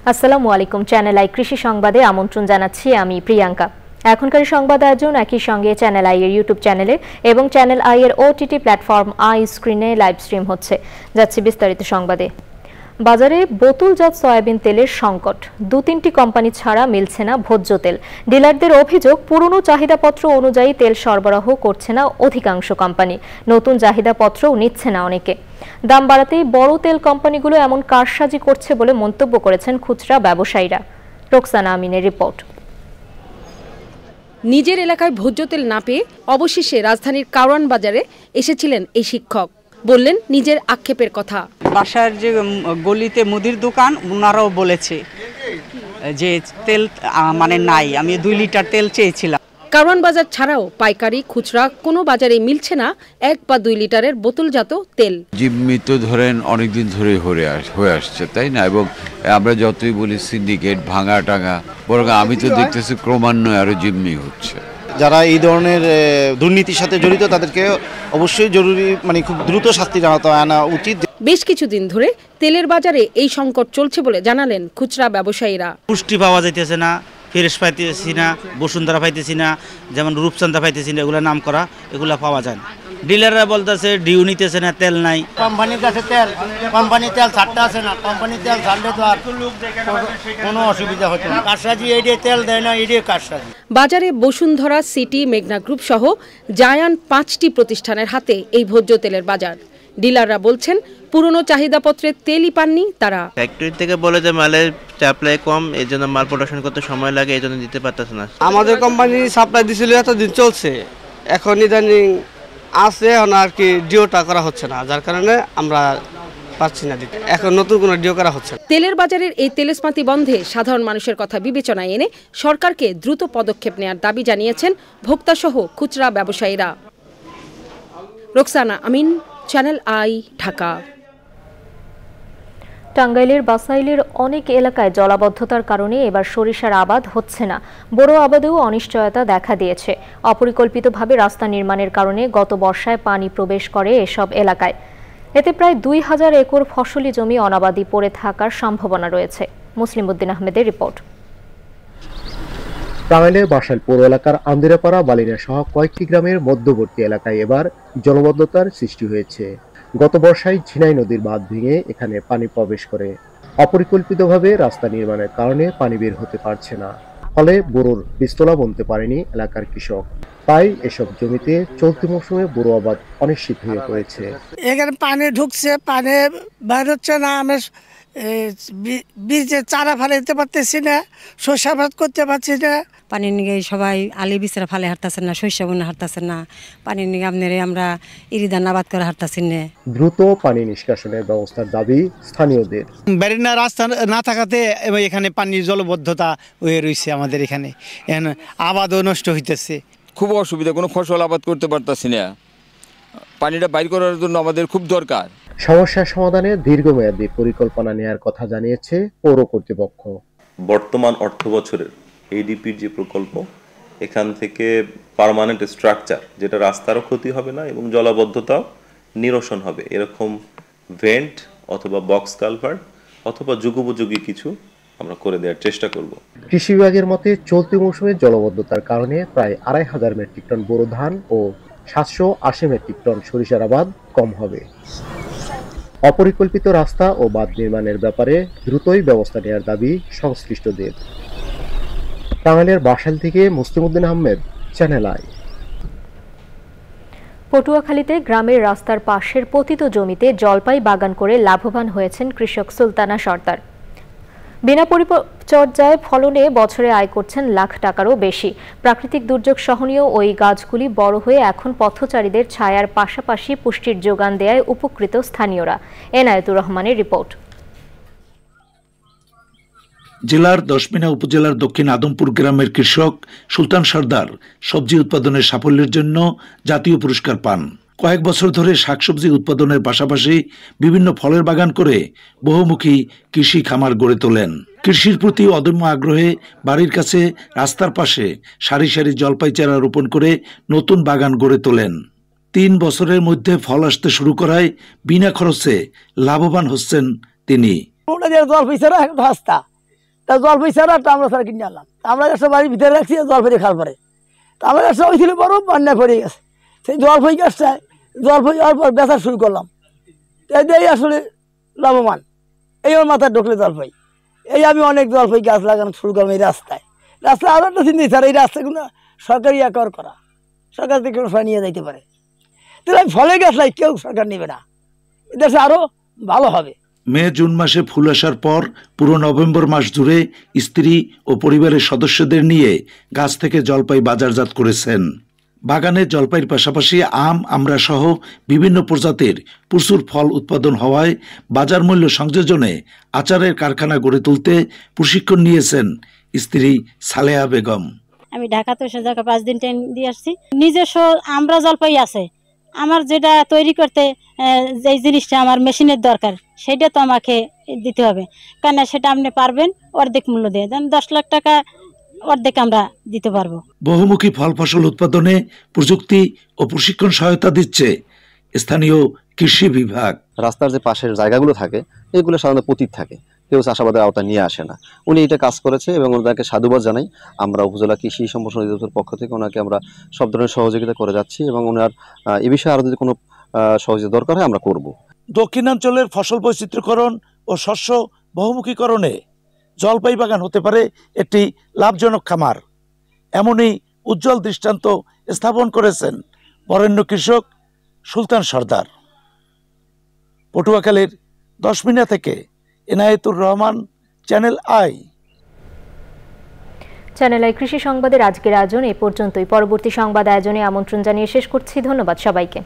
আসসালামু আলাইকুম। Channel I কৃষি সংবাদে আমন্ত্রণ জানাচ্ছি আমি প্রিয়াঙ্কা। এখনকার সংবাদ আয়োজন একই সঙ্গে চ্যানেল আই এর ইউটিউব চ্যানেলে এবং চ্যানেল আই এর ওটিটি প্ল্যাটফর্ম আই স্ক্রিনে লাইভ স্ট্রিম হচ্ছে। যাচ্ছে বিস্তারিত সংবাদে। বাজারে বোতলজাত সয়াবিন তেলের সংকট, ২-৩টি কোম্পানি ছাড়া মিলছে না ভোজ্য তেল। ডিলারদের অভিযোগ, পুরনো চাহিদাপত্র অনুযায়ী তেল সরবরাহ করছে না অধিকাংশ কোম্পানি, নতুন চাহিদাপত্রও নিচ্ছে না অনেকে। দাম বাড়াতেই বড় তেল কোম্পানিগুলো এমন কারসাজি করছে বলে মন্তব্য করেছেন খুচরা ব্যবসায়ীরা। রোকসানা আমিনের রিপোর্ট। নিজের এলাকায় ভোজ্য তেল না পেয়ে অবশেষে রাজধানীর কারওয়ান বাজারে এসেছিলেন এই শিক্ষক। বললেন নিজের আক্ষেপের কথা। বাসার যে গলিতে মুদির দোকান, ওনারাও বলেছে যে তেল মানে নাই। আমি 2 লিটার তেল চেয়েছিলাম। কারওয়ান বাজার ছাড়াও পাইকারি, খুচরা কোনো বাজারে মিলছে না 1 বা 2 লিটারের বোতলজাত তেল। জিম্মি তো ধরেন অনেকদিন ধরে হয়ে আসছে, তাই না? এবং আমরা যতই বলি সিন্ডিকেট ভাঙা টাঙা, বরং আমি তো দেখতেছি ক্রমান্বয়ে আরো জিম্মি হচ্ছে। যারা এই ধরনের দুর্নীতির সাথে জড়িত তাদেরকে অবশ্যই জরুরি খুব দ্রুত শাস্তি আনা উচিত। বেশ কিছুদিন ধরে তেলের বাজারে এই সংকট চলছে বলে জানালেন খুচরা ব্যবসায়ীরা। পুষ্টি পাওয়া যাইতেছে না, ফ্রেশ পাইতেছি না, বসুন্ধরা পাইতেছি না, যেমন রূপচন্দা পাইতেছি না, এগুলো নাম করা, এগুলো পাওয়া যায় না। ডিলাররা বলতেছে ডিউ নিতেছে না, তেল নাই। কোম্পানির কাছে তেল, কোম্পানির তেল ছাড়তে আসে না, কোম্পানির তেল ছাড়লে তো আর কোনো অসুবিধা হচ্ছে না। কারসাজি এইটাই, তেল দেয় না, এইটাই কারসাজি। বাজারে বসুন্ধরা, সিটি, মেঘনা গ্রুপ সহ জায়ান্ট 5টি প্রতিষ্ঠানের হাতে এই ভোজ্য তেলের বাজার। ডিলাররা বলছেন পুরনো চাহিদাপত্রের তেলই পাননি তারা। ফ্যাক্টরি থেকে বলে যে মালের সাপ্লাই কম, এই জন্য মাল প্রোডাকশন করতে সময় লাগে, এই জন্য দিতে পারতেছে না। আমাদের কোম্পানি সাপ্লাই দিছিল, এতদিন চলছে, এখন ইদানিং আছে আর কি ডিওটা করা হচ্ছে না, যার কারণে আমরা পাচ্ছি না দিতে। এখন নতুন কোনো ডিও করা হচ্ছে। তেলের বাজারের এই তেলস্মাতি বন্ধে সাধারণ মানুষের কথা বিবেচনায় এনে সরকারকে দ্রুত পদক্ষেপ নেওয়ার দাবি জানিয়েছেন ভোক্তাসহ খুচরা ব্যবসায়ীরা। রোকসানা আমিন, চ্যানেল আই, ঢাকা। টাঙ্গাইলের বাসাইলের অনেক এলাকায় জলাবদ্ধতার কারণে এবার সরিষার আবাদ হচ্ছে না। বড় আবাদেও অনিশ্চয়তা দেখা দিয়েছে। অপরিকল্পিতভাবে রাস্তা নির্মাণের কারণে গত বর্ষায় পানি প্রবেশ করে এসব এলাকায়। এতে প্রায় 2000 একর ফসলি জমি অনাবাদি পড়ে থাকার সম্ভাবনা রয়েছে। মুসলিম উদ্দিন আহমেদের রিপোর্ট। টাঙ্গাইলের বাসাইল পৌর এলাকার আন্দিরাপাড়া, বালিনা সহ কয়েকটি গ্রামের মধ্যবর্তী এলাকায় এবার জলাবদ্ধতার সৃষ্টি হয়েছে। গত বর্ষায় ঝিনাই নদীর বাঁধ ভেঙে এখানে পানি প্রবেশ করে। অপরিকল্পিতভাবে রাস্তা নির্মাণের কারণে পানি বের হতে পারছে না, ফলে বোরোর বীজতলা বুনতে পারেনি এলাকার কৃষক। তাই এসব জমিতে চলতি মৌসুমে বোরো আবাদ অনিশ্চিত হয়ে পড়েছে। এখানে পানি ঢুকছে, পানি বাইর হচ্ছে না। আমি বীজে চারা ফালাইতে পারতেছি না, শস্যাবাদ করতে পারছি না। পানির নিগে সবাই আলি বিচরা ফালে হারতাছেন না, শস্য বুনে হারতাছেন না। পানির নিগে আপনার আমরা ইরিদান আবাদ করে হারতাছেন না। দ্রুত পানি নিষ্কাশনের ব্যবস্থার দাবি স্থানীয়দের। বেরিনা রাস্তা না থাকাতে এখানে পানির জলবদ্ধতা হয়ে রয়েছে। আমাদের এখানে আবাদও নষ্ট হইতেছে, খুব অসুবিধা, কোনো ফসল আবাদ করতে পারতাছি না। পানিটা বাইর করার জন্য আমাদের খুব দরকার। সমস্যার সমাধানে দীর্ঘমেয়াদী পরিকল্পনা নেওয়ার কথা জানিয়েছে পৌর কর্তৃপক্ষ। বর্তমান অর্থ বছরের এডিপির যে প্রকল্প, এখান থেকে পার্মানেন্ট স্ট্রাকচার, যেটা রাস্তারও ক্ষতি হবে না এবং জলাবদ্ধতাও নিরসন হবে, এরকম ভেন্ট অথবা বক্স কালভার্ট অথবা যুগোপযোগী কিছু আমরা করে দেওয়ার চেষ্টা করব। কৃষি বিভাগের মতে চলতি মৌসুমে জলাবদ্ধতার কারণে প্রায় 2500 মেট্রিক টন বোরো ধান ও 780 মেট্রিক টন সরিষার আবাদ কম হবে। অপরিকল্পিত রাস্তা ও বাঁধ নির্মাণের ব্যাপারে দ্রুতই ব্যবস্থা নেওয়ার দাবি সংশ্লিষ্টদের। টাঙ্গাইলের বাসাইল থেকে মুসলিম উদ্দিন আহমেদ, চ্যানেল আই। পটুয়াখালীতে গ্রামের রাস্তার পাশের পতিত জমিতে জলপাই বাগান করে লাভবান হয়েছেন কৃষক সুলতানা সর্দার। বিনা পরিচর্যায় ফলনে বছরে আয় করছেন লাখ টাকারও বেশি। প্রাকৃতিক দুর্যোগ সহনীয় ওই গাছগুলি বড় হয়ে এখন পথচারীদের ছায়ার পাশাপাশি পুষ্টির যোগান দেয়ায় উপকৃত স্থানীয়রা। এনায়েতুর রহমানের রিপোর্ট। জেলার দশমিনা উপজেলার দক্ষিণ আদমপুর গ্রামের কৃষক সুলতান সর্দার সবজি উৎপাদনের সাফল্যের জন্য জাতীয় পুরস্কার পান। কয়েক বছর ধরে শাকসবজি উৎপাদনের পাশাপাশি বিভিন্ন ফলের বাগান করে বহুমুখী কৃষি খামার গড়ে তোলেন। কৃষির প্রতি অদম্য আগ্রহে বাড়ির কাছে রাস্তার পাশে সারি সারি জলপাই চারা রোপণ করে নতুন বাগান গড়ে তোলেন। 3 বছরের মধ্যে ফল আসতে শুরু করায় বিনা খরচে লাভবান হচ্ছেন তিনি। তা জলপাই ছাড়া একটা আমরা ছাড়া কিনে আনলাম। আমরা একটা বাড়ির ভিতরে রাখছি জলপাই খাল পারে। তা আমার একটা হয়েছিল বড় বন্যা পড়ে গেছে, সেই জলপাই গাছটায় জলপাই হওয়ার পর বেচা শুরু করলাম। এই আসলে লাভবান, এই আমার মাথায় ঢুকলে জলপাই। এই আমি অনেক জলপাই গাছ লাগানো শুরু করলাম এই রাস্তায়। রাস্তায় আরও একটা চিন্তা স্যার, এই রাস্তাগুলো সরকারি একর করা, সরকার থেকে কোনো নিয়ে যাইতে পারে। তাহলে ফলে গাছ লাই কেউ সরকার নেবে না, এদেশে আরও ভালো হবে। মে জুন মাসে ফুল আসার পর পুরো নভেম্বর মাস জুড়ে স্ত্রী ও পরিবারের সদস্যদের নিয়ে গাছ থেকে জলপাই বাজারজাত করেছেন। বাগানে জলপাইয়ের পাশাপাশি আম, আমড়া সহ বিভিন্ন প্রজাতির প্রচুর ফল উৎপাদন হওয়ায় বাজার মূল্য সংযোজনে আচারের কারখানা গড়ে তুলতে প্রশিক্ষণ নিয়েছেন স্ত্রী সালেহা বেগম। আমি ঢাকাতে এসে 5 দিন টাইম দিয়ে আসছি। নিজস্ব আমরা জলপাই আছে, আমার যেটা তৈরি করতে যে জিনিসটা আমার মেশিনের দরকার সেটা তো আমাকে দিতে হবে, কেন সেটা আপনি পারবেন অর্ধেক মূল্য দিয়ে দেন, 10 লাখ টাকা অর্ধেক আমরা দিতে পারবো। বহুমুখী ফল ফসল উৎপাদনে প্রযুক্তি ও প্রশিক্ষণ সহায়তা দিচ্ছে স্থানীয় কৃষি বিভাগ। রাস্তার যে পাশের জায়গাগুলো থাকে এগুলো সাধারণত পতিত থাকে, কেউ চাষাবাদের আওতা নিয়ে আসে না। উনি এটা কাজ করেছে এবং ওনাকে সাধুবাদ জানাই। আমরা উপজেলা কৃষি সম্প্রসারণ অধিদপ্তরের পক্ষ থেকে ওনাকে আমরা সব ধরনের সহযোগিতা করে যাচ্ছি এবং ওনার এ বিষয়ে আরও যদি কোনো সহযোগিতা দরকার হয় আমরা করব। দক্ষিণাঞ্চলের ফসল বৈচিত্র্যকরণ ও শস্য বহুমুখীকরণে জলপাই বাগান হতে পারে একটি লাভজনক খামার, এমনই উজ্জ্বল দৃষ্টান্ত স্থাপন করেছেন বরেণ্য কৃষক সুলতান সর্দার। পটুয়াখালীর 10 মিনা থেকে Enayetur Rahman, channel I. Channel I কৃষি সংবাদের আজকের আয়োজন এ পর্যন্তই। পরবর্তী সংবাদ আয়োজনে আমন্ত্রণ জানিয়ে শেষ করছি। ধন্যবাদ সবাইকে।